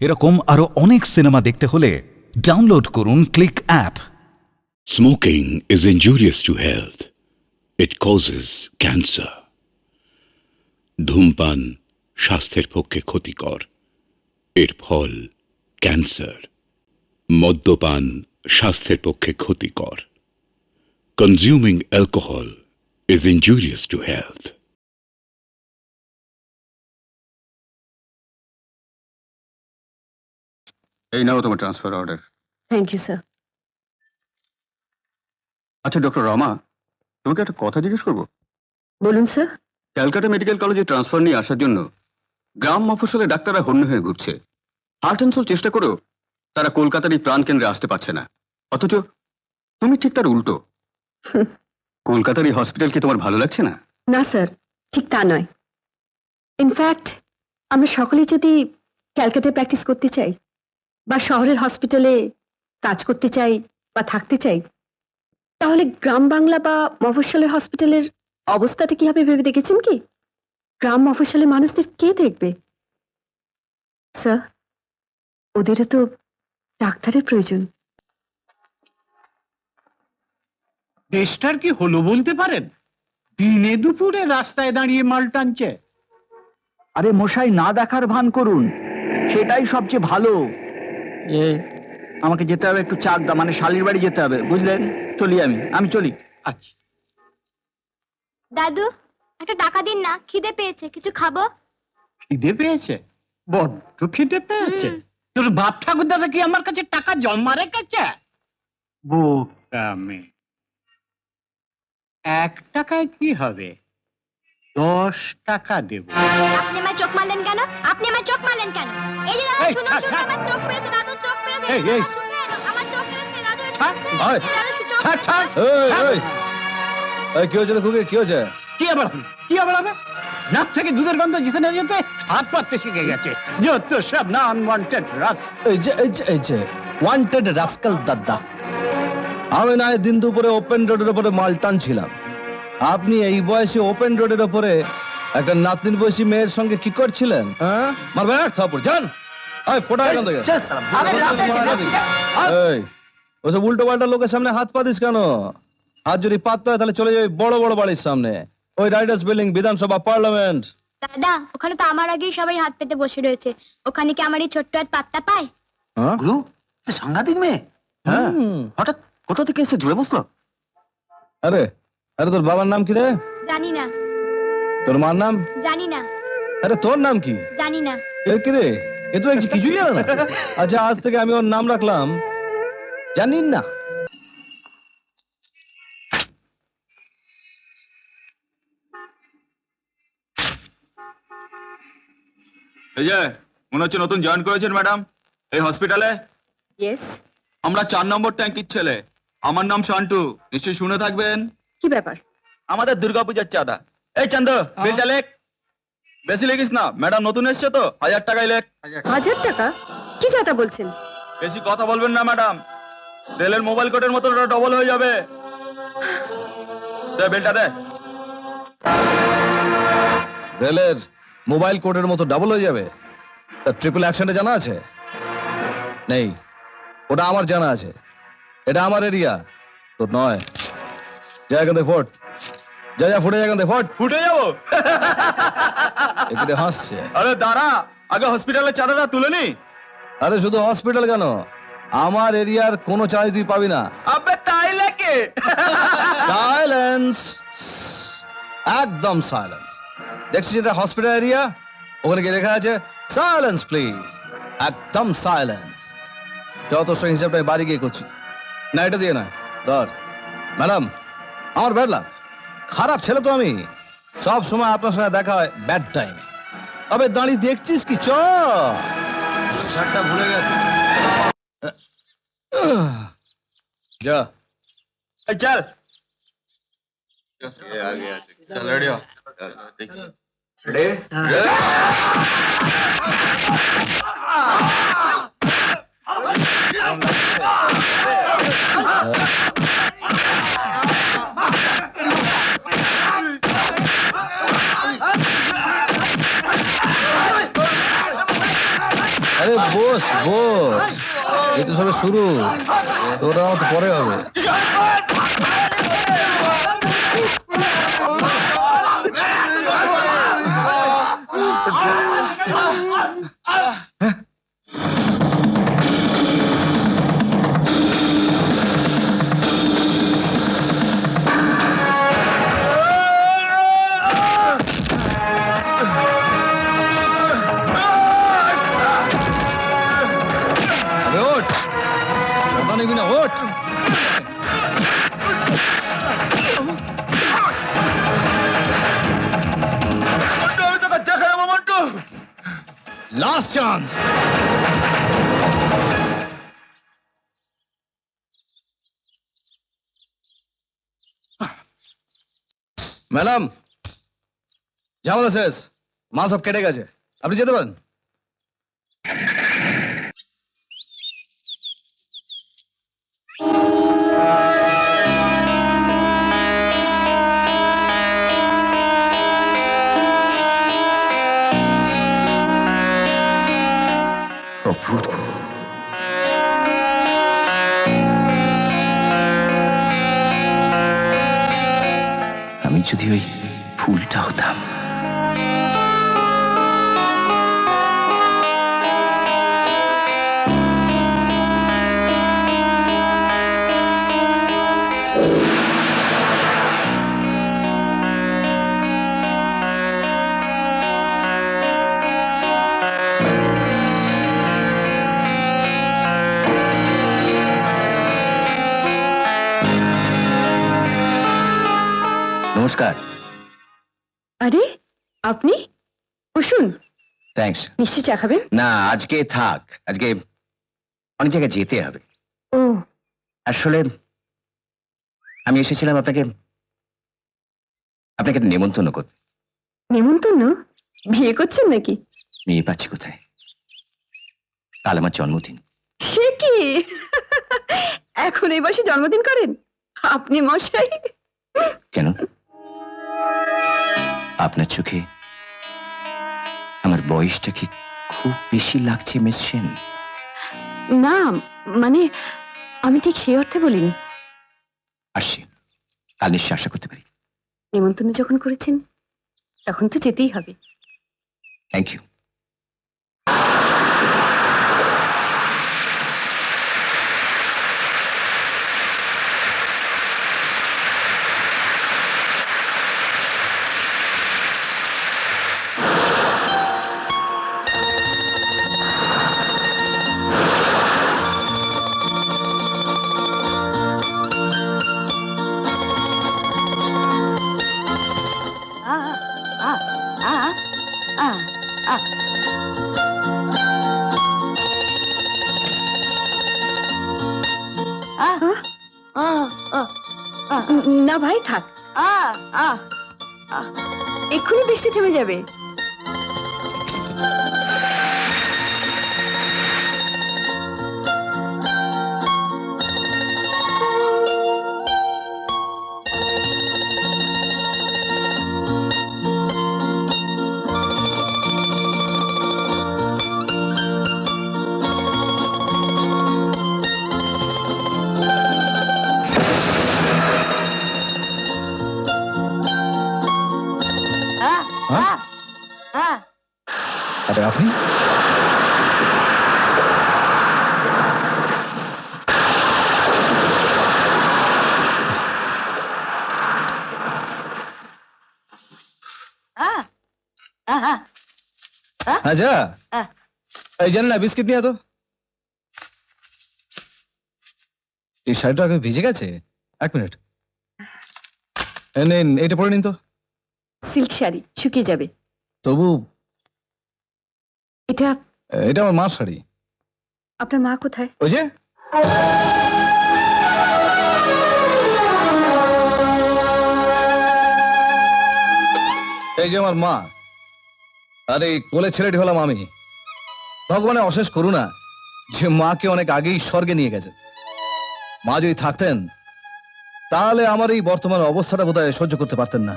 এরকম আরো অনেক সিনেমা দেখতে হলে ডাউনলোড করুন click app. Smoking is injurious to health. It causes cancer. ধূমপান স্বাস্থ্যের পক্ষে ক্ষতিকর, এর ফল ক্যান্সার। মদ্যপান স্বাস্থ্যের পক্ষে ক্ষতিকর। Consuming alcohol is injurious to health. এই নাও তোমার transfer order. Thank you sir. আচ্ছা ডক্টর রমা, তোমাকে একটা কথা জিজ্ঞেস করবো। বলুন স্যার। ক্যালকাটা মেডিকেল কলেজে ট্রান্সফার নিয়ে আসার জন্য গ্রাম মফস্বলে ডাক্তাররা হন্য হয়ে ঘুরছে। হার্ট অ্যান্ড সোল চেষ্টা করেও তারা কলকাতার এই প্রাণ কেন্দ্রে আসতে পারছে না, অথচ তুমি ঠিক তার উল্টো। কলকাতার এই হসপিটাল কি তোমার ভালো লাগছে না? না স্যার, ঠিক তা নয়। ইনফ্যাক্ট আমরা সকলে যদি ক্যালকাটায় প্র্যাকটিস করতে চাই বা শহরের হসপিটালে কাজ করতে চাই বা থাকতে চাই, তাহলে গ্রাম বাংলা বা মফস্বলের হসপিটালের অবস্থাটা কি হবে ভেবে দেখেছেন কি? গ্রাম মফস্বলের মানুষদের কে দেখবে স্যার? ওদেরও তো ডাক্তারের প্রয়োজন। দেশটার কি হলো বলতে পারেন? দিনে দুপুরে রাস্তায় দাঁড়িয়ে মাল টানছে। আরে মশাই, না দেখার ভান করুন, সেটাই সবচেয়ে ভালো। আমাকে যেতে হবে একটু চাকদা, মানে শালির বাড়ি যেতে হবে, বুঝলেন? চলি আমি চলি। আচ্ছা, দাদু একটা টাকা দিন না, খিদে পেয়েছে, কিছু খাবো। খিদে পেয়েছে? বড্ড খিদে পেয়েছে। তোর বাপ ঠাকুর দাদা কি আমার কাছে টাকা জমা রেখেছে? বোকা মেয়ে। 1 টাকায় কি হবে? 10 টাকা দেব। আপনি আমার চোখ মারলেন কেন? আপনি আমার চোখ মারলেন কেন? এই যে দাদু, এই, শুনুন ছাড়, শুনুন, ছাড়। আমার চোখ পেয়েছে, দাদু চোখ পেয়েছে। এই, এই। দাদু শুনছেন? আমার চোখ পেয়েছে, দাদু ছাড়, শুনছেন? ওই, এই দাদু চোখ ছাড়, ছাড়। কি হয়েছে খুকি, কি হয়েছে? কি আবার হবে? কি আবার হবে? নাক থেকে দুধের গন্ধ যেতে না যেতে হাত পাততে শিখে গেছে। যত সব না আনওয়ান্টেড রাস। এই যে ওয়ান্টেড রাস্কাল দাদা, আমি না দিন দুপুরে ওপেন রোডের উপরে মাল টানছিলাম, আপনি এই বয়সে ওপেন রোডের উপরে একটা নাতনির বয়সী মেয়ের সঙ্গে কি করছিলেন? হ্যাঁ, মারবেন এক থাপ্পড়, যান। এই ফোটা এখান থেকে। এই ওসব উল্টো পাল্টা লোকের সামনে হাত পাতিস কেন? হাত যদি পাততে হয় তাহলে চলে যাবে বড় বড় বাড়ির সামনে, ওই রাইডার্স বিল্ডিং, বিধানসভা, পার্লামেন্ট। দাদা, ওখানে তো আমার আগেই সবাই হাত পেতে বসে রয়েছে। ওখানে কি আমার এই ছোট্ট হাত পাত্তা পায়? হ্যাঁ গুরু, সাংঘাতিক মেয়ে। হ্যাঁ, হঠাৎ কোথা থেকে এসে জুড়ে বসলো? আরে আরে তোর বাবার নাম কি রে? জানি না। তোর মার নাম? জানি না। আরে তোর নাম কি? জানি না। এ কি রে, এ তো কিছুই জানে না। আচ্ছা, আজ থেকে আমি ওর নাম রাখলাম জানি না। এই যে মনে হচ্ছে নতুন জয়েন করেছেন ম্যাডাম এই হসপিটালে। ইয়েস। আমরা 4 নম্বর ট্যাঙ্কির ছেলে। আমার নাম শান্টু, নিশ্চয়ই শুনে থাকবেন। কি ব্যাপার? আমাদের দুর্গাপূজার চাঁদা। এই চান্দ, বিলটা লেখ। বেশি লেখিস না, ম্যাডাম নতুন এসছে তো, 1000 টাকাই লেখ। 1000 টাকা? কি চাটা বলছেন? বেশি কথা বলবেন না ম্যাডাম, রেলের মোবাইল কোডের মতো ওটা ডবল হয়ে যাবে। দে বিলটা দে। রেলের মোবাইল কোডের মতো ডাবল হয়ে যাবে? তা ট্রিপল অ্যাকশনে জানা আছে? নেই, ওটা আমার জানা আছে। এটা আমার এরিয়া, তোর নয়। যা এখান থেকে ফোট, যা ফুটে যা এখান থেকে ফোট। ফুটে যাবো? এখানে হাসছে। আরে দাঁড়া, আগে হসপিটালের চাঁদাটা তুলে নি। আরে শুধু হসপিটাল কেন, আমার এরিয়ার কোনো চার্জ তুই পাবি না। আবে তাই লেকে। সাইলেন্স, একদম সাইলেন্স। দেখছিস এটা হসপিটাল এরিয়া, ওখানে গিয়ে লেখা আছে সাইলেন্স প্লিজ, একদম সাইলেন্স। যত সব হিসাবটা বাড়ি গিয়ে করছি না, এটা দিয়ে না ধর। ম্যাডাম, আমার ব্যাড লাক, খারাপ ছেলে তো আমি, সব সময় আপনার সঙ্গে দেখা হয় ব্যাড টাইমে। তবে দাঁড়িয়ে দেখছিস কি, শার্টটা ভুলে গেছে। যা এই চল। আগে আছে, চল রেডি হ। দেখছি রেডি। আরে বস বস, এই তো সবে শুরু, তোরা আমার তো পরে হবে। আরে ওঠ, কথা নেবি না, ওঠ। আমি তোকে দেখে নেবো মন্টু। Last chance. ম্যাডাম, ঝামেলা শেষ, মাল সব কেটে গেছে, আপনি যেতে পারেন। আমি যদি ওই ফুলটা হতাম। নমস্কার। আরে আপনি বসুন, থ্যাঙ্কস। নিশ্চয়ই চা খাবেন। না, আজকে থাক, আজকে অনেক জায়গায় যেতে হবে। ও, আসলে আমি এসেছিলাম আপনাকে আপনাকে একটা নেমন্তন্ন করতে। নেমন্তন্ন? বিয়ে করছেন নাকি? মেয়ে পাচ্ছি কোথায়? কাল আমার জন্মদিন। সে কি এখন এই বয়সে জন্মদিন করেন আপনি মশাই? কেন, আপনার চোখে আমার বয়সটা কি খুব বেশি লাগছে মিস সেন? না, মানে আমি ঠিক সেই অর্থে বলিনি। আসছি, কাল নিশ্চয় আশা করতে পারি। নেমন্তন্ন যখন করেছেন তখন তো যেতেই হবে। Thank you. না ভাই থাক, এক্ষুনি বৃষ্টি থেমে যাবে। আরে আপনি? হ্যাঁ যা, এই জানেন না, বিস্কিট নিয়ে তো। এই শাড়িটা আগে ভিজে গেছে। এক মিনিট, নিন, এইটা পরে নিন তো। সিল্ক শাড়ি শুকিয়ে যাবে। তবু এটা এটা আমার মার শাড়ি। আপনার মা কোথায়? ওই যে এই যে আমার মা, আর এই কোলে ছেলেটি হলাম আমি। ভগবানের অশেষ করুণা যে মাকে অনেক আগেই স্বর্গে নিয়ে গেছেন। মা যদি থাকতেন তাহলে আমার এই বর্তমান অবস্থাটা বোধহয় সহ্য করতে পারতেন না।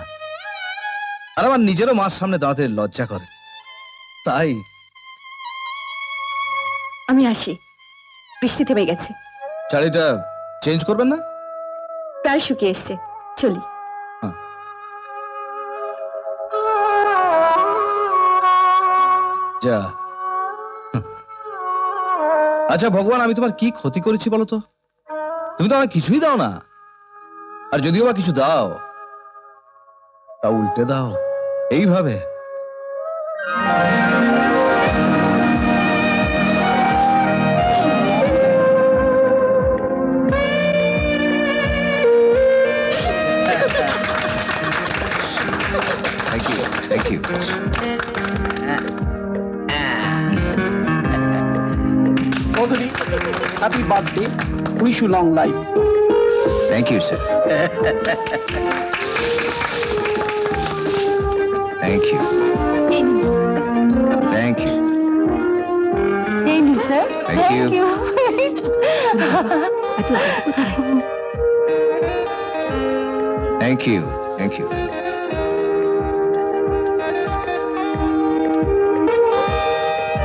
আর আমার নিজেরও মার সামনে দাঁড়াতে লজ্জা করে। তাই আমি আসি, বৃষ্টি থেমে গেছে, শাড়িটা চেঞ্জ করবেন না? প্রায় শুকিয়ে এসছে, চলি। যা। আচ্ছা ভগবান, আমি তোমার কি ক্ষতি করেছি বলো তো? তুমি তো আমায় কিছুই দাও না, আর যদিও বা কিছু দাও তা উল্টে দাও এইভাবে। Thank you, thank you. Chowdhury, happy birthday, wish you long life. Thank you sir, thank you, thank you, এই নিন sir. Thank you. Thank you, thank you.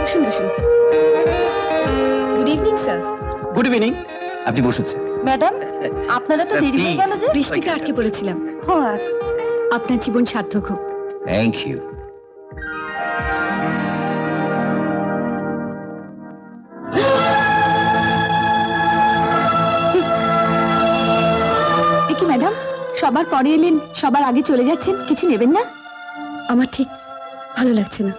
বসুন বসুন। Good evening sir. Good evening. আপনি বসুন স্যার। ম্যাডাম, আপনারা তো Sir, দেরি হয়ে please. গেল যে? বৃষ্টিতে আটকে পড়েছিলাম। ও আচ্ছা। আপনার জীবন সার্থক হোক। Thank you. এ কি ম্যাডাম, সবার পরে এলেন, সবার আগে চলে যাচ্ছেন, কিছু নেবেন না? আমার ঠিক ভালো লাগছে না।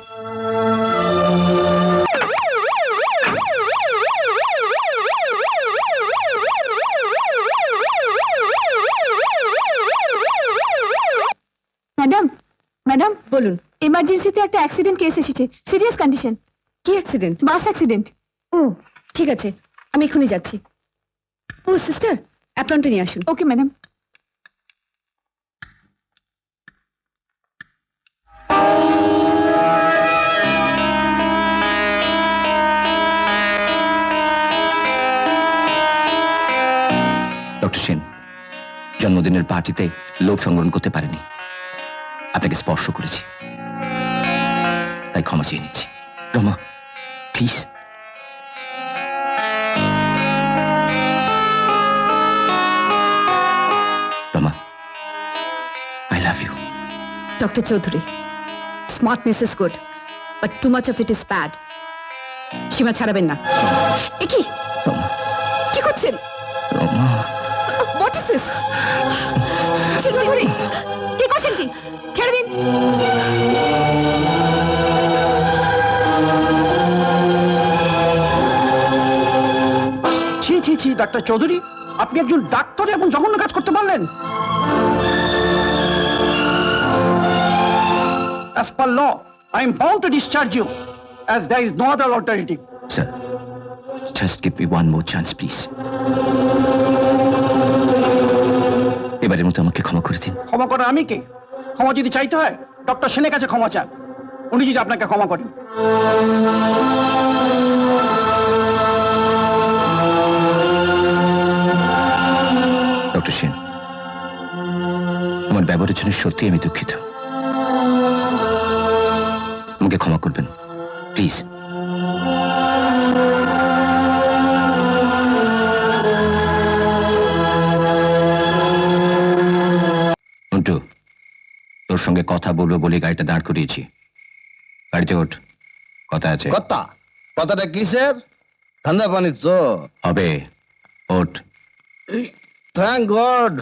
ম্যাডাম, ম্যাডাম বলুন। এমার্জেন্সিতে একটা অ্যাক্সিডেন্ট কেস এসেছে, সিরিয়াস কন্ডিশন। কি অ্যাক্সিডেন্ট? Bus accident. ও ঠিক আছে, আমি এক্ষুনি যাচ্ছি। ও সিস্টার, অ্যাপ্রনটা নিয়ে আসুন। Okay madam. ডক্টর সেন জন্মদিনের পার্টিতে লোভ সংগ্রহণ করতে পারেনি, আপনাকে স্পর্শ করেছি, তাই ক্ষমা চেয়ে নিচ্ছি। Rama please. Rama, I love you. Doctor Chowdhury, smartness is good, but too much of it is bad. সীমা ছাড়াবেন না। এ কি রমা, কি করছেন? রমা। What is this? ছেড়ে দিন। কি করছেন কি? ছেড়ে দিন। ছি ছি ছি, ডাক্তার চৌধুরী, আপনি একজন ডাক্তার এমন জঘন্য কাজ করতে পারলেন? As per law, I am bound to discharge you, as there is no other alternative. Sir, just give me one more chance, please. এবারের মতো আমাকে ক্ষমা করে দিন। ক্ষমা করা আমি কে? ক্ষমা যদি চাইতে হয় ডক্টর সেনের কাছে ক্ষমা চান, উনি যদি আপনাকে ক্ষমা করেন। ডক্টর সেন, আমার ব্যবহারের জন্য সত্যি আমি দুঃখিত, আমাকে ক্ষমা করবেন প্লিজ। মন্টু, তোর সঙ্গে কথা বলবো বলে গাড়িটা দাঁড় করিয়েছি, গাড়িতে ওঠ, কথা আছে। কথাটা কিসের? ঠান্ডা পানি তো হবে, ওঠ। Thank God.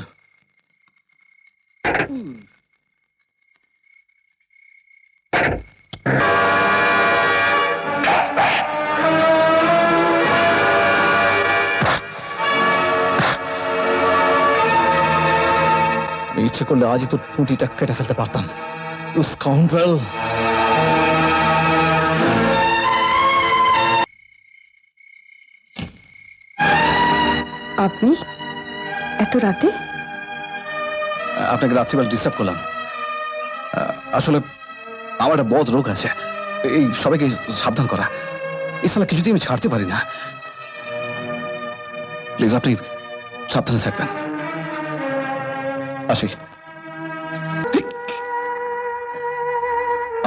ইচ্ছে করলে আজই তো টুটিটা কেটে ফেলতে পারতাম। You scoundrel. আপনি এত রাতে? আপনাকে রাত্রিবেলা ডিস্টার্ব করলাম। আসলে আমার একটা বদ রোগ আছে, এই সবাইকে সাবধান করা। এই সালা কিছুতেই আমি ছাড়তে পারি না। প্লিজ আপনি সাবধানে থাকবেন। আসি।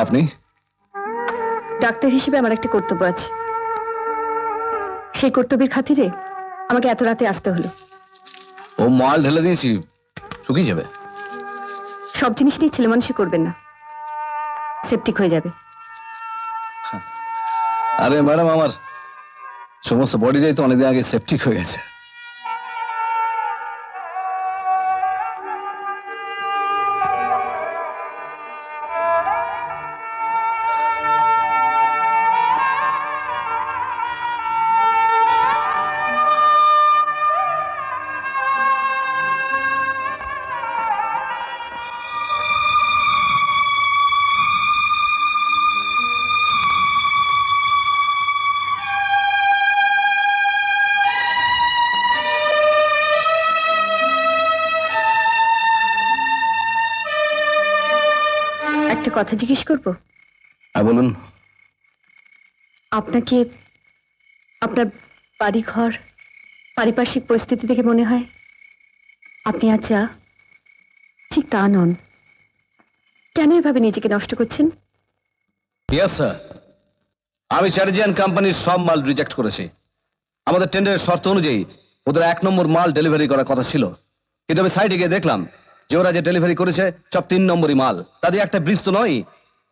আপনি? ডাক্তার হিসেবে আমার একটা কর্তব্য আছে। সেই কর্তব্যের খাতিরে আমাকে এত রাতে আসতে হলো। ও মাল ঢেলে দিয়েছি, শুকিয়ে যাবে। সব জিনিস নিয়ে ছেলে মানুষই করবেন না, সেপটিক হয়ে যাবে। আরে ম্যাডাম, আমার সমস্ত বডিটাই তো অনেকদিন আগে সেপটিক হয়ে গেছে। একটা কথা জিজ্ঞেস করব? হ্যাঁ বলুন। আপনাকে আপনার বাড়ি ঘর পারিপার্শ্বিক পরিস্থিতি থেকে মনে হয় আপনি আজ যা ঠিক তা নন। কেন এভাবে নিজেকে নষ্ট করছেন? ইয়েস স্যার, আমি চ্যাটার্জি অ্যান্ড কোম্পানির সব মাল রিজেক্ট করেছি। আমাদের টেন্ডারের শর্ত অনুযায়ী ওদের 1 নম্বর মাল ডেলিভারি করার কথা ছিল, কিন্তু আমি সাইডে গিয়ে দেখলাম যে ওরা যে ডেলিভারি করেছে সব 3 নম্বরই মাল। তাদের একটা ব্রিজ তো নয়,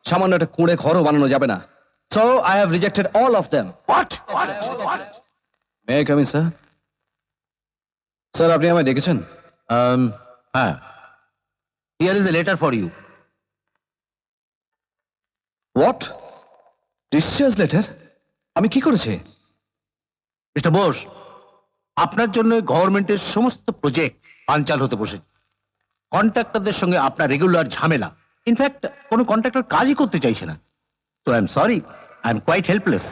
সামান্য একটা কুঁড়ে ঘরও বানানো যাবে না। So I have rejected all of them. May I come in sir? Sir, আপনি আমায় ডেকেছেন? হ্যাঁ, here is a letter for you. What? Discharge letter? আমি কি করেছি? মিস্টার বোস, আপনার জন্য গভর্নমেন্টের সমস্ত প্রজেক্ট পাঞ্চাল হতে বসেছে। কন্ট্রাক্টরদের সঙ্গে আপনার রেগুলার ঝামেলা। ইনফ্যাক্ট কোনো কন্ট্রাক্টর কাজই করতে চাইছে না। তো I am sorry, I am quite helpless.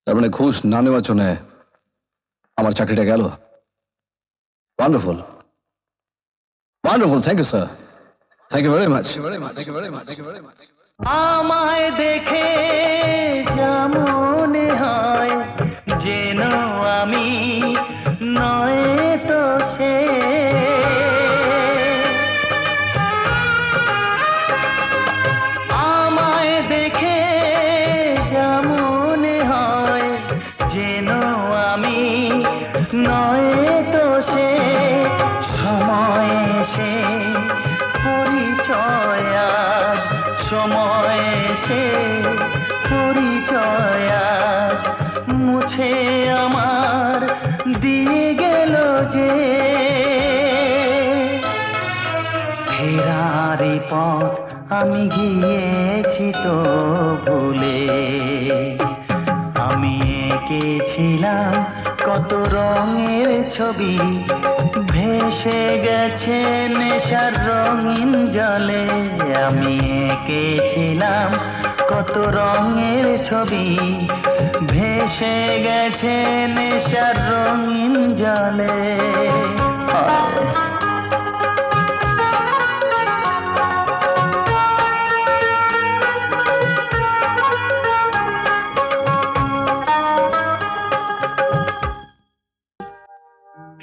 তার মানে ঘুষ না নেওয়ার জন্য আমার চাকরিটা গেল। Wonderful, wonderful. Thank you sir, thank you very much. আমায় দেখে যা মনে হয় যেন আমি নয় তো সে। আমায় দেখে যা মনে হয় যেন আমি নয় তো সে। সময় এসে পরিচয় আজ, সময় এসে পরিচয় আজ মুছে আমার দিয়ে গেল যে। ফেরার পথ আমি গিয়েছি তো ভুলে। আমি এঁকেছিলাম কত রঙের ছবি, ভেসে গেছে নেশার রঙিন জলে। আমি এঁকেছিলাম কত রঙের ছবি, ভেসে গেছে নেশার রঙিন জলে।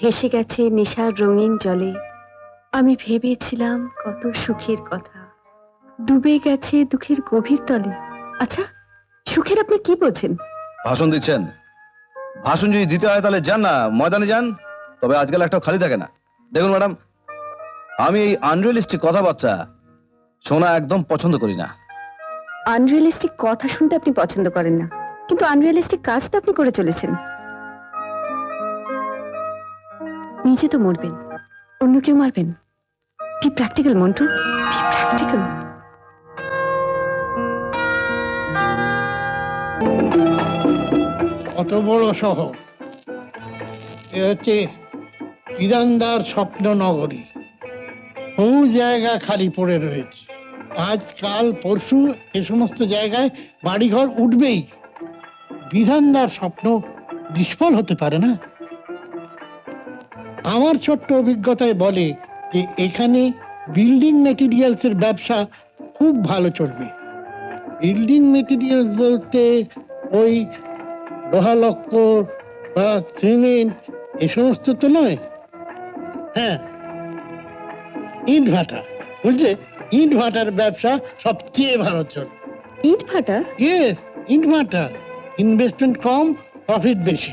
ভেসে গেছে নেশার রঙিন জলে, আমি ভেবেছিলাম কত সুখের কথা, ডুবে গেছে দুঃখের গভীর তলে। আচ্ছা, সুখের আপনি কি বোঝেন? ভাষণ দিচ্ছেন? ভাষণ যদি দিতে হয় তাহলে যান না, ময়দানে যান। তবে আজকাল একটা খালি থাকে না। দেখুন ম্যাডাম, আমি এই আনরিয়ালিস্টিক কথাবার্তা শোনা একদম পছন্দ করি না। আনরিয়ালিস্টিক কথা শুনতে আপনি পছন্দ করেন না, কিন্তু আনরিয়ালিস্টিক কাজ তো আপনি করে চলেছেন। নিজে তো মরবেন, অন্য কেউ মারবেন। B practical Montu, B practical. কত বড় শহর! এ হচ্ছে ইরানদার স্বপ্ন নগরী। বহু জায়গা খালি পড়ে রয়েছে। আজকাল পরশু এ সমস্ত জায়গায় বাড়িঘর উঠবেই। বিধানদার স্বপ্ন নিষ্ফল হতে পারে না। আমার ছোট্ট অভিজ্ঞতায় বলে যে এখানে বিল্ডিং মেটেরিয়ালস এর ব্যবসা খুব ভালো চলবে। বিল্ডিং মেটেরিয়ালস বলতে ওই লোহালক্কর বা সিমেন্ট এ সমস্ত তো নয়। হ্যাঁ, ইট ভাটা, বুঝলে, ইট ভাটার ব্যবসা সবচেয়ে ভালো চলে। ইট ভাটা? ইয়েস, ইট ভাটা। ইনভেস্টমেন্ট কম, প্রফিট বেশি।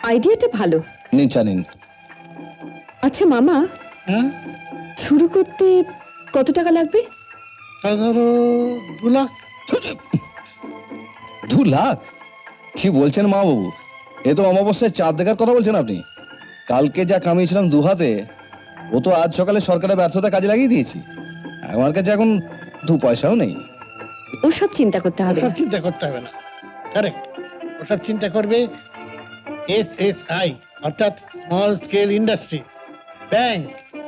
আইডিয়াটা ভালো। নিন চা নিন। আচ্ছা মামা, হ্যাঁ, শুরু করতে কত টাকা লাগবে? ধরো 2 লাখ। 2 লাখ? কি বলছেন মা বাবু? এ তো অমাবস্যায় চাঁদ দেখার কথা বলছেন আপনি। কালকে যা কামিয়েছিলাম 2 হাতে, ও তো আজ সকালে সরকারের ব্যর্থতা কাজে লাগিয়ে দিয়েছি। আমার কাছে এখন 2 পয়সাও নেই। ওসব চিন্তা করতে হবে ওসব না। চিন্তা করতে হবে না, কারেক্ট। ওসব চিন্তা করবে SSI, অর্থাৎ স্মল স্কেল ইন্ডাস্ট্রি, ব্যাংক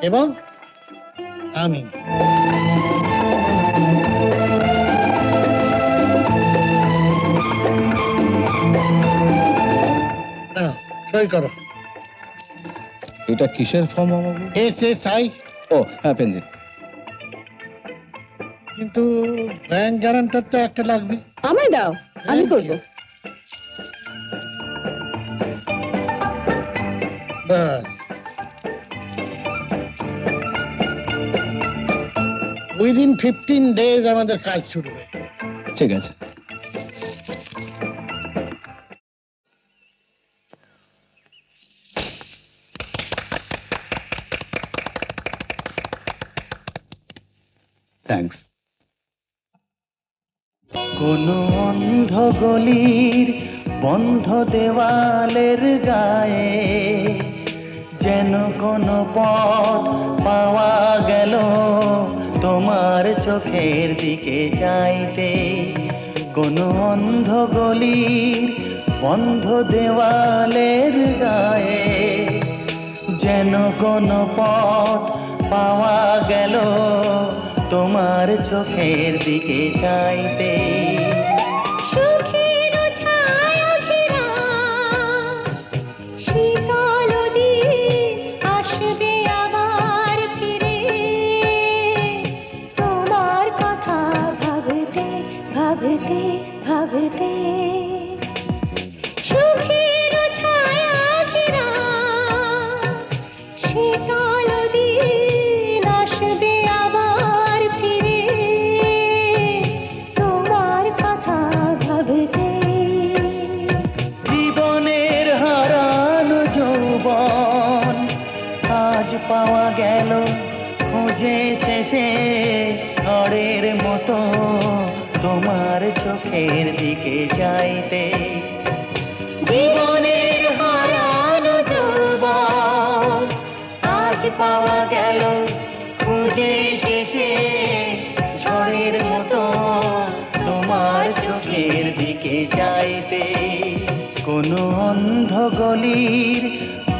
এবং আমি। নাও, সই করো। এটা কিসের ফর্ম মা বাবু? SSI। ও হ্যাঁ, পেন দিন। কিন্তু ব্যাংক গ্যারান্টার তো একটা লাগবে। আমায় দাও, আমি করব। বাস, উইদিন 15 ডেজ আমাদের কাজ শুরু হয়। ঠিক আছে। থ্যাঙ্কস। কোন অন্ধ গলির বন্ধ দেওয়ালের গায়ে যেন কোন পথ পাওয়া গেল তোমার চোখের দিকে যাইতে। কোন অন্ধ গলির বন্ধ দেওয়ালের গায়ে যেন কোন পথ পাওয়া গেল তোমার চোখের দিকে চাইতে। সুখের ছায়া ঘেরা শীতল দিন আসবে আবার ফিরে, তোমার কথা ভাবতে ভাবতে ভাবতে। সুখের ছায়া ঘেরা শীতল দিন আসবে আবার ফিরে, তোমার কথা ভাবতে। জীবনের হারানো যৌবন আজ পাওয়া গেল খুঁজে শেষে, ঝড়ের মতো তোমার চোখের দিকে যাইতে। জীবনের হারানো যৌবন আজ পাওয়া গেল খুঁজে শেষে, ঝড়ের মতো তোমার চোখের দিকে যাইতে। কোন অন্ধ গলির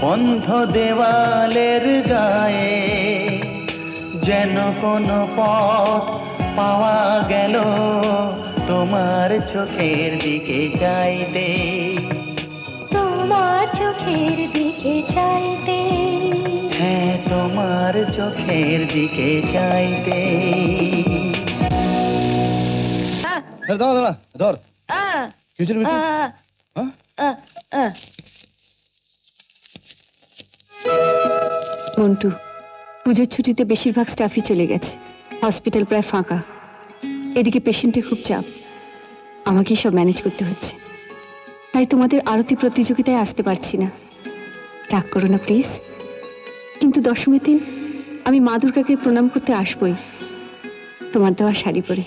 বন্ধ দেওয়ালের গায়ে যেন কোন পথ পাওয়া গেল তোমার চোখের দিকে যাইতে। তোমার চোখের দিকে চাইতে। হ্যাঁ, তোমার চোখের দিকে চাইতে। দাঁড়া দাঁড়া, ধর। কি হয়েছিল বিট্টু? হ্যাঁ? মন্টু, পুজোর ছুটিতে বেশিরভাগ স্টাফই চলে গেছে, হসপিটাল প্রায় ফাঁকা। এদিকে পেশেন্টের খুব চাপ, আমাকেই সব ম্যানেজ করতে হচ্ছে। তাই তোমাদের আরতি প্রতিযোগিতায় আসতে পারছি না, রাগ করো না প্লিজ। কিন্তু দশমীর দিন আমি মা দুর্গাকে প্রণাম করতে আসবই, তোমার দেওয়া শাড়ি পরে।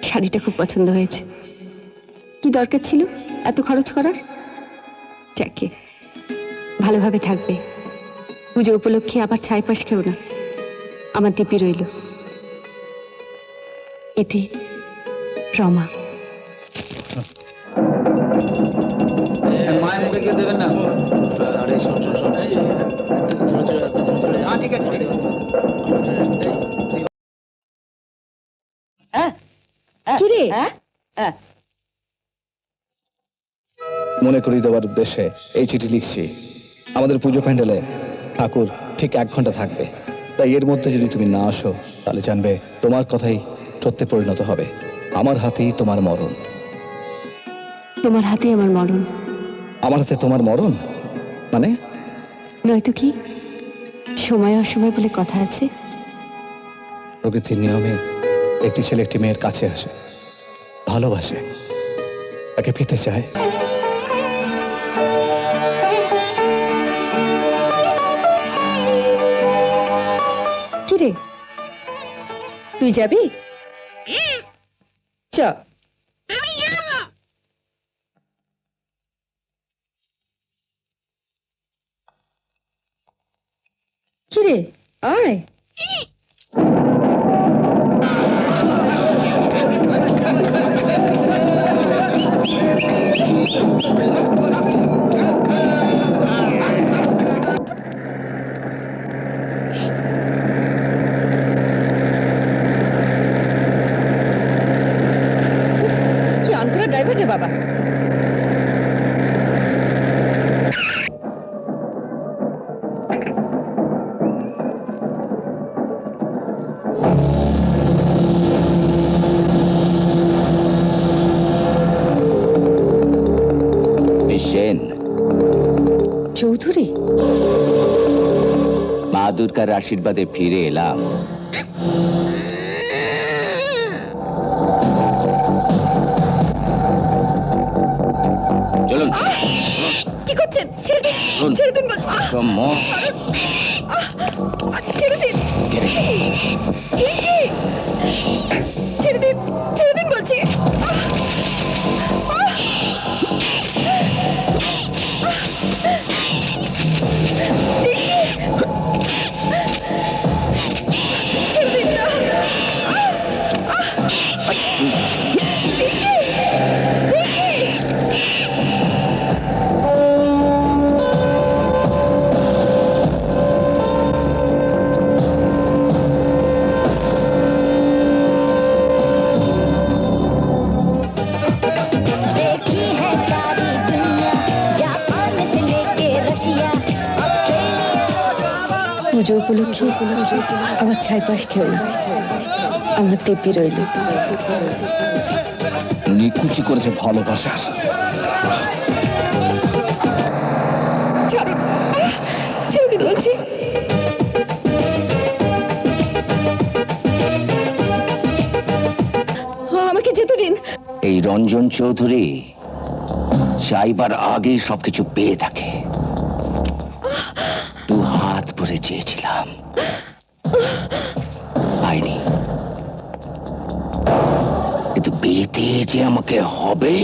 শাড়িটা খুব পছন্দ হয়েছে। কি দরকার ছিল এত খরচ করার? যাকে, ভালোভাবে থাকবে। পুজো উপলক্ষে আবার ছাইপাশ খেও না। আমার দিব্যি রইল। ইতি, রমা। মায়ের মুখে কেউ দেবেন না। ঠিক আছে, ঠিক আছে। কি রে? মনে করিয়ে দেওয়ার উদ্দেশ্যে এই চিঠি লিখছি। আমাদের পুজো প্যান্ডেলে ঠাকুর ঠিক 1 ঘন্টা থাকবে, তাই এর মধ্যে যদি তুমি না আসো তাহলে জানবে তোমার কথাই সত্যে পরিণত হবে। আমার হাতেই তোমার মরণ। তোমার হাতে আমার মরণ? আমার হাতে তোমার মরণ মানে? নয়তো কি? সময় অসময় বলে কথা আছে। প্রকৃতির নিয়মে একটি ছেলে একটি মেয়ের কাছে আসে, ভালোবাসে, তাকে পেতে চায়। কিরে, তুই যাবি? চ। কিরে, আয়। কি আনকোরা ড্রাইভার রে বাবা। সেন, চৌধুরী, মা দুর্গার আশীর্বাদে ফিরে এলাম। চলুন। কি করছেন? ছেড়ে দিন, ছেড়ে দিন বলছি। ছেড়ে দিন, ছেড়ে দিন, ছেড়ে দিন বলছি। পুজো উপলক্ষে আমার ছাইপাশ খেয়ে আমার তেপি রইল। নিকুচি করেছে ভালোবাসার। ছেড়ে দিন বলছি। আমাকে যেতে দিন। এই রঞ্জন চৌধুরী চাইবার আগেই সবকিছু পেয়ে থাকে। দু হাত ভরে চেয়েছিলাম, পাইনি, কিন্তু পেতে যে আমাকে হবে।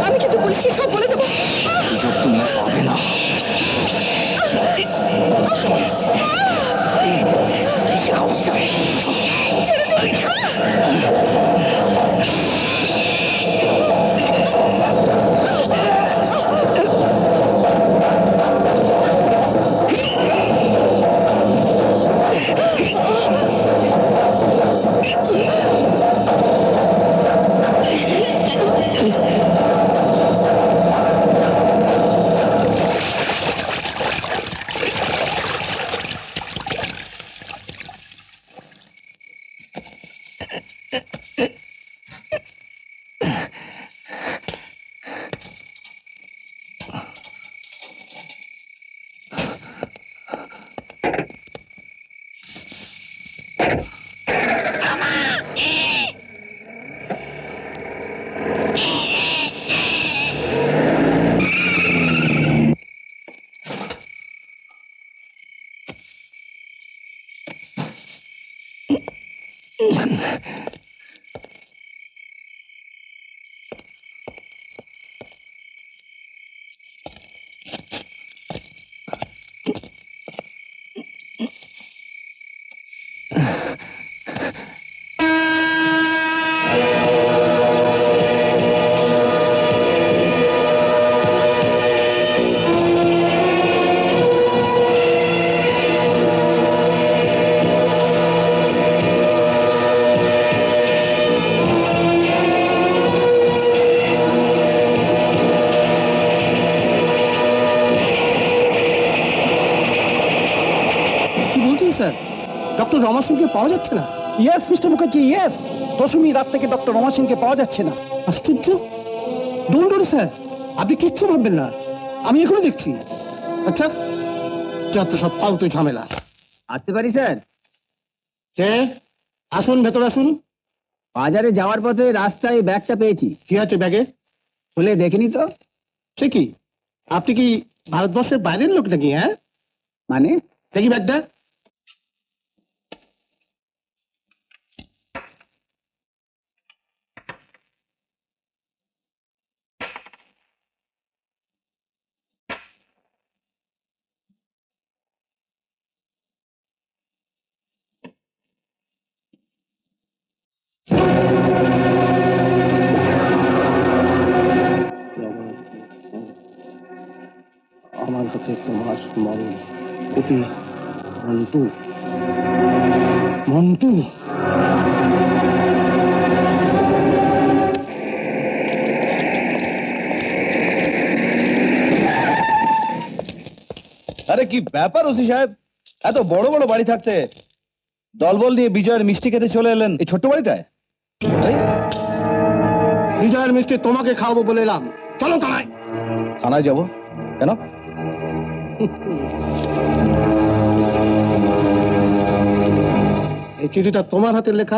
আমি কিন্তু পুলিশকে সব বলে দেবো। সুযোগ তুমি আর পাবে না। স্যার, ডক্টর রমা সিংকে পাওয়া যাচ্ছে না। Yes mister Mukherjee, yes. Dashami রাত থেকে ডক্টর রমা সিংকে পাওয়া যাচ্ছে না। আশ্চর্য। ডোন্ট ওয়ারি স্যার, আপনি কিচ্ছু ভাববেন না, আমি এখনো দেখছি। আচ্ছা, যত সব ফালতু ঝামেলা। আসতে পারি স্যার? কে? আসুন, ভেতর আসুন। বাজারে যাওয়ার পথে রাস্তায় ব্যাগটা পেয়েছি। কি আছে ব্যাগে? খুলে দেখিনি তো। সে কি, আপনি কি ভারতবর্ষের বাইরের লোক নাকি? হ্যাঁ, মানে? দেখি ব্যাগটা। আমার কাছে তোমার স্মরণ অতি মন্টু, মন্টু। আরে কি ব্যাপার ওসি সাহেব, এত বড় বড় বাড়ি থাকতে দলবল নিয়ে বিজয়ের মিষ্টি খেতে চলে এলেন এই ছোট্ট বাড়িটায়? আরে, বিজয়ের মিষ্টি তোমাকে খাওয়াবো বলে এলাম। চলো থানায়। থানায় যাবো কেন? এই চিঠিটা তোমার হাতের লেখা?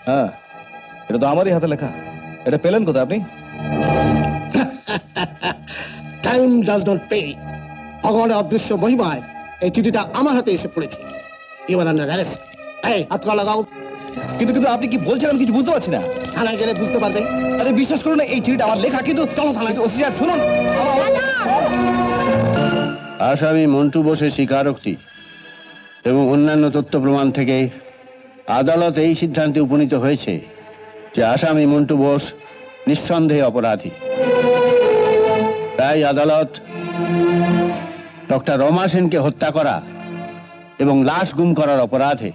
হ্যাঁ, এটা তো আমারই হাতে লেখা। এটা পেলেন কোথায় আপনি? Time does not pay. ভগবানের অদৃশ্য মহিমায় এই চিঠিটা আমার হাতে এসে পড়েছে। You are under arrest. এই হাত পা লাগাও। কিন্তু কিন্তু আপনি কি বলছেন আমি কিছু বুঝতে পারছি না। থানায় গেলে বুঝতে পারবে। আরে বিশ্বাস করুন, এই চিঠিটা আমার লেখা। কিন্তু চলো থানায়। ওসি সাহেব শুনুন, আসামি মন্টু বোসের স্বীকারোক্তি এবং অন্যান্য তথ্য প্রমাণ থেকে আদালত এই সিদ্ধান্তে উপনীত হয়েছে যে আসামি মন্টু বোস নিঃসন্দেহে অপরাধী। তাই আদালত ডক্টর রমা সেনকে হত্যা করা এবং লাশ গুম করার অপরাধে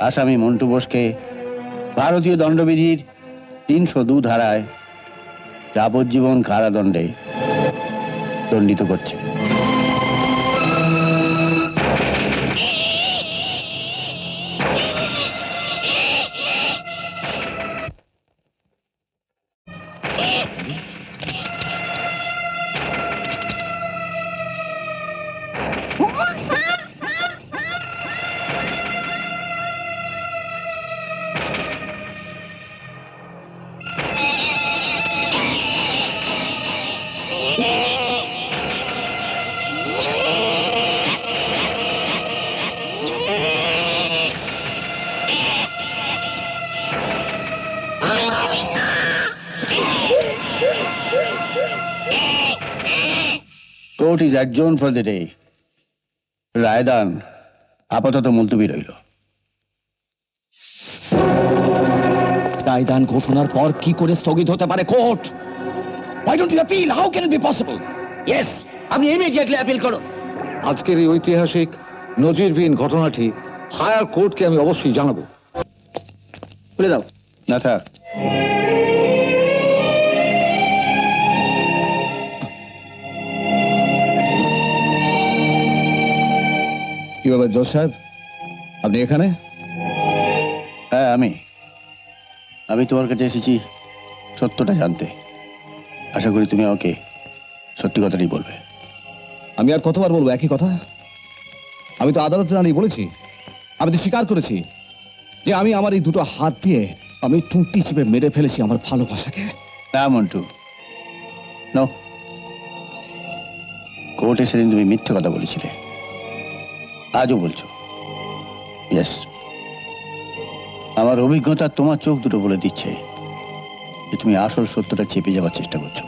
আসামি মন্টু বোসকে ভারতীয় দণ্ডবিধির 302 ধারায় যাবজ্জীবন কারাদণ্ডে দণ্ডিত করছে। Court is adjourned for the day. রায়দান আপাতত মুলতবি রইল। রায়দান ঘোষণার পর কি করে স্থগিত হতে পারে court? Why don't you appeal? How can it be possible? Yes, আপনি ইমিডিয়েটলি অ্যাপিল করুন। আজকের এই ঐতিহাসিক নজিরবিহীন ঘটনাটি হায়ার কোর্টকে আমি অবশ্যই জানাবো। খুলে দাও। না থাক, কি ব্যাপার জজ সাহেব, আপনি এখানে? হ্যাঁ আমি তোমার কাছে এসেছি সত্যটা জানতে। আশা করি তুমি আমাকে সত্যি কথাটাই বলবে। আমি আর কতবার বলবো একই কথা? আমি তো আদালতে দাঁড়িয়ে বলেছি, আমি তো স্বীকার করেছি যে আমি আমার এই দুটো হাত দিয়ে আমি টুঁটি চিপে মেরে ফেলেছি আমার ভালোবাসাকে। না মন্টু, নো। কোর্টে সেদিন তুমি মিথ্যে কথা বলেছিলে, আজও বলছো। ইয়েস, আমার অভিজ্ঞতা তোমার চোখ দুটো বলে দিচ্ছে যে তুমি আসল সত্যটা চেপে যাওয়ার চেষ্টা করছো।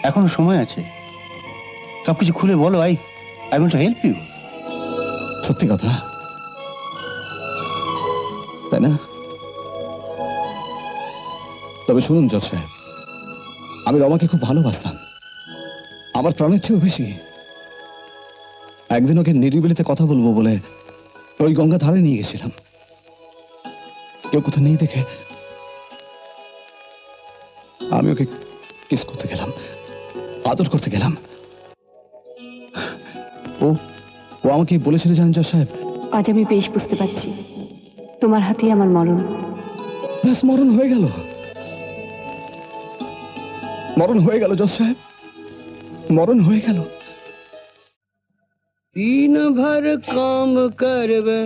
এখনো সময় আছে, সবকিছু খুলে বলো। I want to help you. সত্যি কথা, তাই না? তবে শুনুন জজ সাহেব, আমি রমাকে খুব ভালোবাসতাম, আমার প্রাণের চেয়েও বেশি। একদিন ওকে নিরিবিলিতে কথা বলবো বলে ওই গঙ্গা ধারে নিয়ে গেছিলাম। কেউ কোথাও নেই দেখে আমি ওকে কিস করতে গেলাম, আদর করতে গেলাম। ও আমাকে বলেছিল জানেন জজ সাহেব, আজ আমি বেশ বুঝতে পারছি তোমার হাতেই আমার মরণ। ব্যাস মরণ হয়ে গেল, মরণ হয়ে গেল জজ সাহেব, মরণ হয়ে গেল। दिन भर काम करवे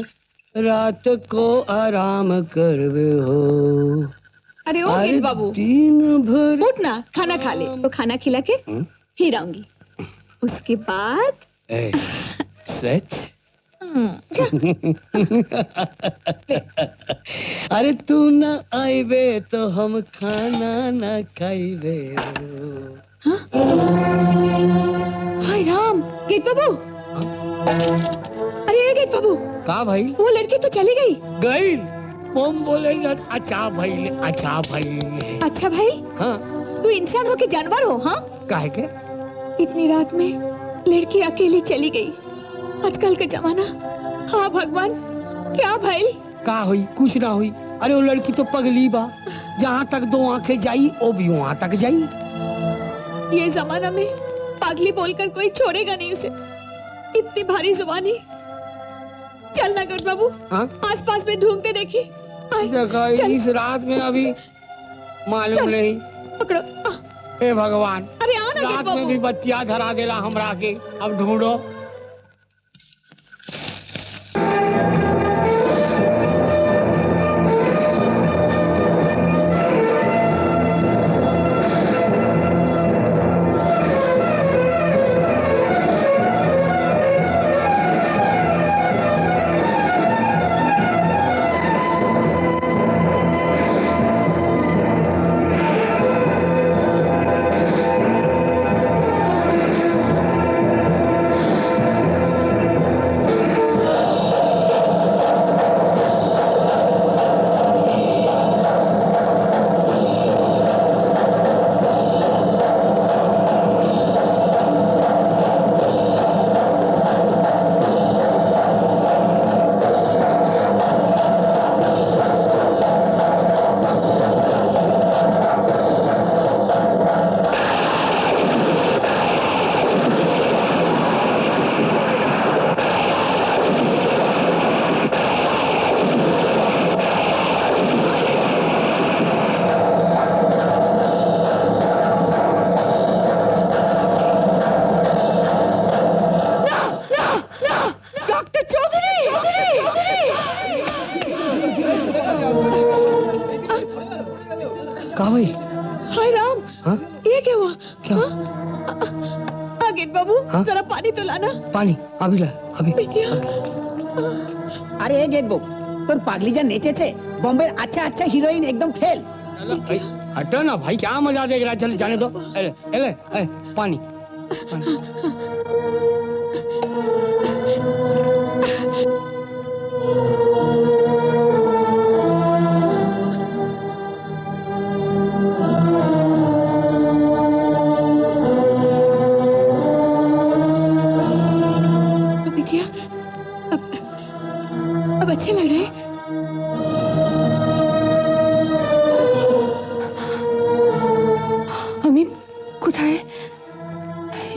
रात को आराम करवे हो। अरे ओ गेट बाबू, दिन भर उठ ना, खाना खा ले। तो खाना खिला के फिर आऊंगी, उसके बाद सच? अरे तू न आईबे तो हम खाना न खाईबे। हाय राम, गेट बाबू। अरे ये गेट बाबू, का भाई? वो लड़की तो चली गई। गई? मोम बोले न, अच्छा भाई, अच्छा भाई। अच्छा भाई, हाँ तू इंसान हो कि जानवर हो? हाँ, काहे के? इतनी रात में लड़की अकेली चली गई। आजकल का जमाना। हाँ भगवान, क्या भाई? का हुई? कुछ ना हुई। अरे वो लड़की तो पगली बा, जहाँ तक दो आंखें जाई वो भी वहाँ तक जाई। ये जमाना में पागली बोलकर कोई छोड़ेगा नहीं उसे। इतनी भारी जुबानी। चल ना गट बाबू, हाँ? आसपास में ढूंढते देखी। देखा इस रात में अभी मालूम नहीं। पकड़ो। हे भगवान, अरे आओ ना रात गेट में भी बाबू। बत्तियां धरा देला हमरा के। अब ढूंढो। कहाँ भाई? हाय राम, हाँ? ये क्या हुआ? क्या? गेट बाबू, हाँ? जरा पानी तो लाना। पानी अभी ला, अभी। बेटिया। अरे गेट बुक তোর পাগলি যা নেচেছে বম্বের আচ্ছা আচ্ছা হিরোইন একদম ফেল। हटो ना भाई, क्या मजा देख रहा है? चल जाने दो। एले, एले, ए, पानी, पानी। बेटिया, अब अच्छे लग रहे हैं। আমি কোথায়?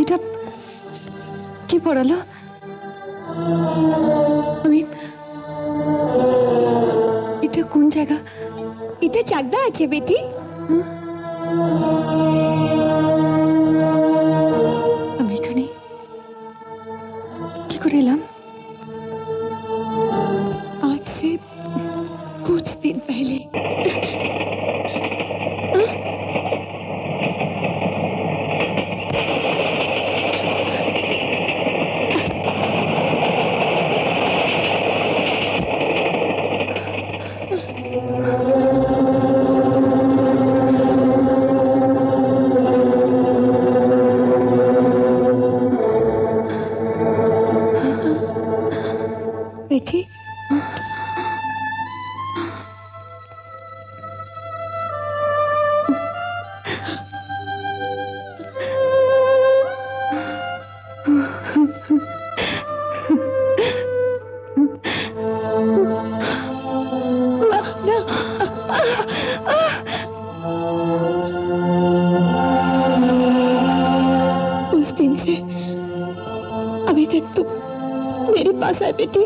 এটা কি পড়ালো? আমি এটা কোন জায়গা? এটা চাকদা আছে বেটি। আমি এখানে কি করে এলাম? आज से कुछ दिन पहले। पास है बेटी।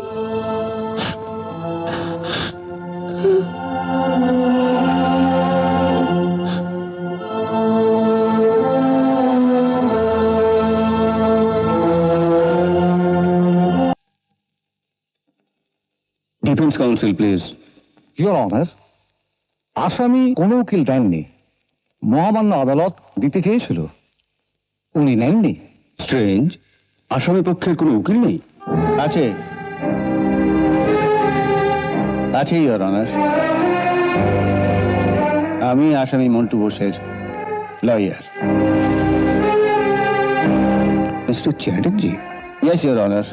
Defence council please. Your honour, আসামি কোনো উকিল দেননি, মহামান্য আদালত দিতে চেয়েছিল, উনি নেননি। স্ট্রেঞ্জ, আসামি পক্ষের কোনো উকিল নেই? আছে, আছে ইওর অনার। আমি আসামি মন্টু বোসের lawyer. Mister Chatterjee? Yes, Your Honor.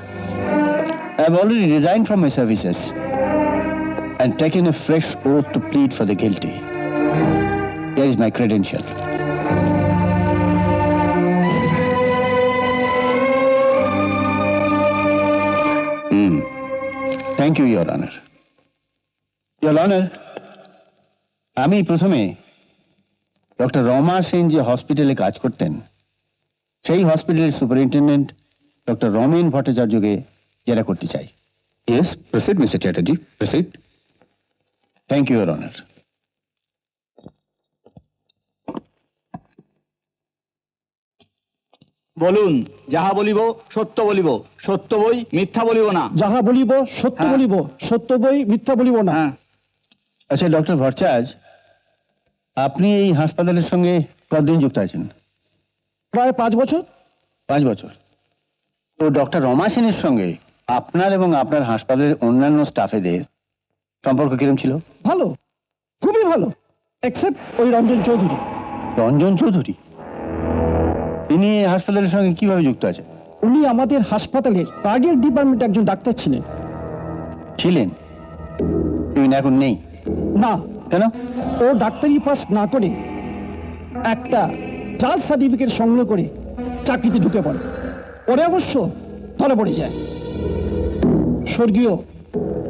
I have already resigned from my services and taken a fresh oath to plead for the guilty. Here is my credential. Thank you, Your Honor. Your Honor, আমি প্রথমে doctor Rama Sen যে হসপিটালে কাজ করতেন সেই হসপিটালের superintendent doctor Ramen ভট্টাচার্যকে জেরা করতে চাই। Yes, proceed mister Chatterjee, proceed. Thank you, your honour. বলুন, যাহা বলিব সত্য বলিব, সত্য বই মিথ্যা বলিব না। যাহা বলিব সত্য বলিব, সত্য বই মিথ্যা বলিব না। আচ্ছা ডক্টর ভট্টাচার্য, আপনি এই হাসপাতালের সঙ্গে কতদিন যুক্ত আছেন? প্রায় 5 বছর। 5 বছর। তো ডক্টর রমা সেনের সঙ্গে আপনার এবং আপনার হাসপাতালের অন্যান্য স্টাফেদের সম্পর্ক কিরম ছিল? ভালো, খুবই ভালো, এক্সেপ্ট ওই রঞ্জন চৌধুরী। রঞ্জন চৌধুরী? তিনি এই হাসপাতালের সঙ্গে কিভাবে যুক্ত আছেন? উনি আমাদের হাসপাতালের কার্ডিয়াক ডিপার্টমেন্টে একজন ডাক্তার ছিলেন। ছিলেন? তিনি এখন নেই? না। কেন? ও ডাক্তারি পাস না করে একটা জাল সার্টিফিকেট সংগ্রহ করে চাকরিতে ঢুকে পড়ে। পরে অবশ্য ধরা পড়ে যায়। স্বর্গীয়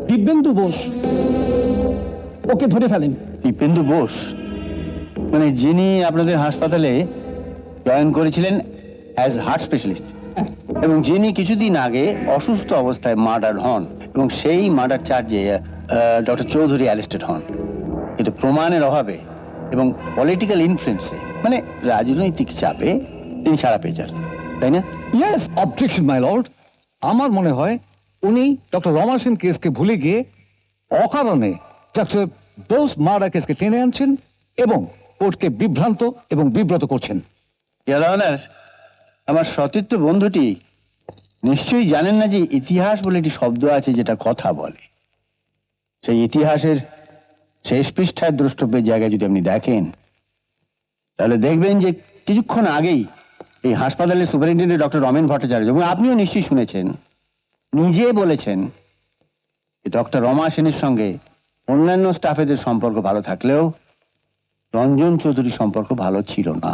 দিব্যেন্দু বোস ওকে ধরে ফেলেন। দিব্যেন্দু বোস মানে যিনি আপনাদের হাসপাতালে জয়েন করেছিলেন অ্যাজ হার্ট স্পেশালিস্ট, এবং যিনি কিছুদিন আগে অসুস্থ অবস্থায় মার্ডার হন এবং সেই মার্ডার চার্জে ডক্টর চৌধুরী অ্যারেস্টেড হন। কিন্তু প্রমাণের অভাবে এবং পলিটিক্যাল ইনফ্লুয়েন্সে মানে রাজনৈতিক চাপে তিনি ছাড়া পেয়ে যান, তাই না? Yes, objection my lord. আমার মনে হয় উনি ডক্টর রমা সেন কেসকে ভুলে গিয়ে অকারণে ডক্টর বোস মার্ডার কেসকে টেনে আনছেন এবং কোর্টকে বিভ্রান্ত এবং বিব্রত করছেন। ইওর অনার, আমার সতীর্থ বন্ধুটি নিশ্চয়ই জানেন না যে ইতিহাস বলে একটি শব্দ আছে যেটা কথা বলে। সেই ইতিহাসের শেষ পৃষ্ঠায় দ্রষ্টব্যের জায়গায় যদি আপনি দেখেন তাহলে দেখবেন যে কিছুক্ষণ আগেই এই হাসপাতালের সুপারিনটেন্ডেন্ট ডক্টর রমেন ভট্টাচার্য, এবং আপনিও নিশ্চয়ই শুনেছেন, নিজে বলেছেন যে ডক্টর রমা সেনের সঙ্গে অন্যান্য স্টাফেদের সম্পর্ক ভালো থাকলেও রঞ্জন চৌধুরীর সম্পর্ক ভালো ছিল না,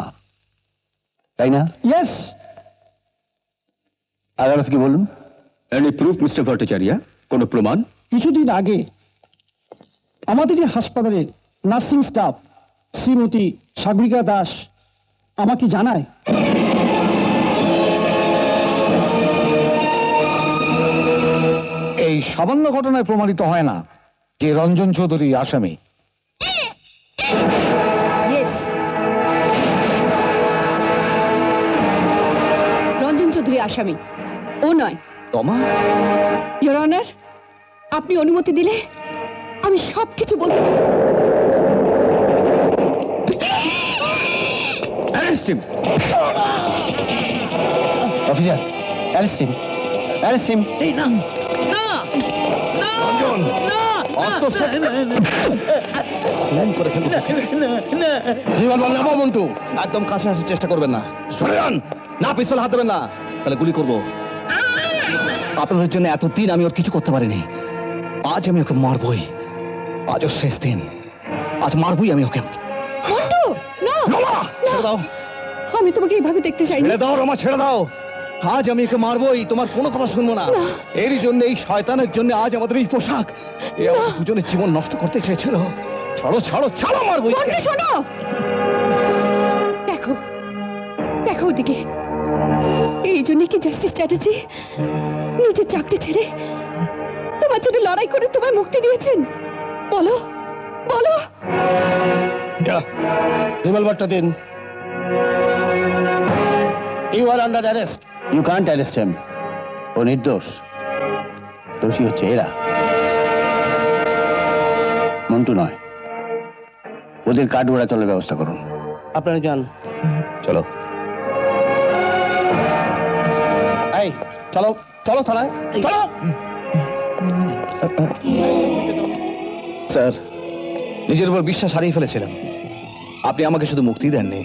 তাই না? ইয়েস। আদালত কি বলুন? Any proof mister Bhattacharya? কোনো প্রমাণ? কিছুদিন আগে আমাদের এই হাসপাতালের নার্সিং স্টাফ শ্রীমতী সাগরিকা দাস আমাকে জানায় এই সামান্য ঘটনায় প্রমাণিত হয় না যে রঞ্জন চৌধুরী আসামি। রঞ্জন চৌধুরী আসামি, ও নয়। তোমা? ইওর অনার, আপনি অনুমতি দিলে আমি সবকিছু বলতে পারি। Officer, arrest him, arrest him. এই না, মন্টু, একদম কাছে আসার চেষ্টা করবেন না। সরে যান, না পিস্তল হাত দেবেন না, তাহলে গুলি করবো। আপনাদের জন্য এতদিন আমি ওর কিছু করতে পারিনি, আজ আমি ওকে মারবই। আজ ওর শেষ দিন, আজ মারবই আমি ওকে। ছেড়ে দাও, আমি তোমাকে এইভাবে দেখতে চাই। ছেড়ে দাও রমা, ছেড়ে দাও। আজ আমি একে মারবই, তোমার কোনো কথা শুনবো না। এরই জন্য, এই শয়তানের জন্য আজ আমাদের এই পোশাক। এ আমাদের দুজনের জীবন নষ্ট করতে চেয়েছিল। ছাড়ো ছাড়ো ছাড়ো, মারবই। শোনো, দেখো দেখো ওদিকে। এই জন্য কি জাস্টিস চ্যাটার্জি নিজের চাকরি ছেড়ে তোমার জন্য লড়াই করে তোমায় মুক্তি দিয়েছেন। বলো বলো। রিভলভারটা দিন। You are under arrest. You can't arrest him. ও নির্দোষ। দোষী হচ্ছে এরা, মন্টু নয়। ওদের কাঠ ওরা চলার ব্যবস্থা করুন। আপনারা যান। চলো। এই চলো চলো থানায় চলো। স্যার, নিজের উপর বিশ্বাস হারিয়ে ফেলেছিলাম। আপনি আমাকে শুধু মুক্তি দেননি,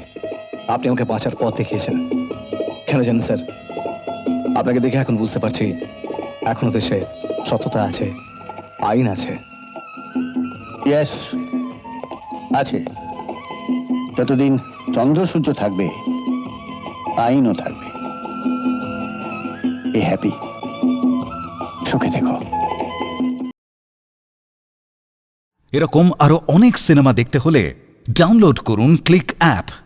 আপনি আমাকে বাঁচার পথ দেখিয়েছেন। কেন জানেন স্যার, আপনাকে দেখে এখন বুঝতে পারছি এখনো দেশে সততা আছে, আইন আছে। ইয়েস, আছে। যতদিন চন্দ্র সূর্য থাকবে আইনও থাকবে। বি হ্যাপি, সুখে থেকো। এরকম আরো অনেক সিনেমা দেখতে হলে ডাউনলোড করুন ক্লিক অ্যাপ।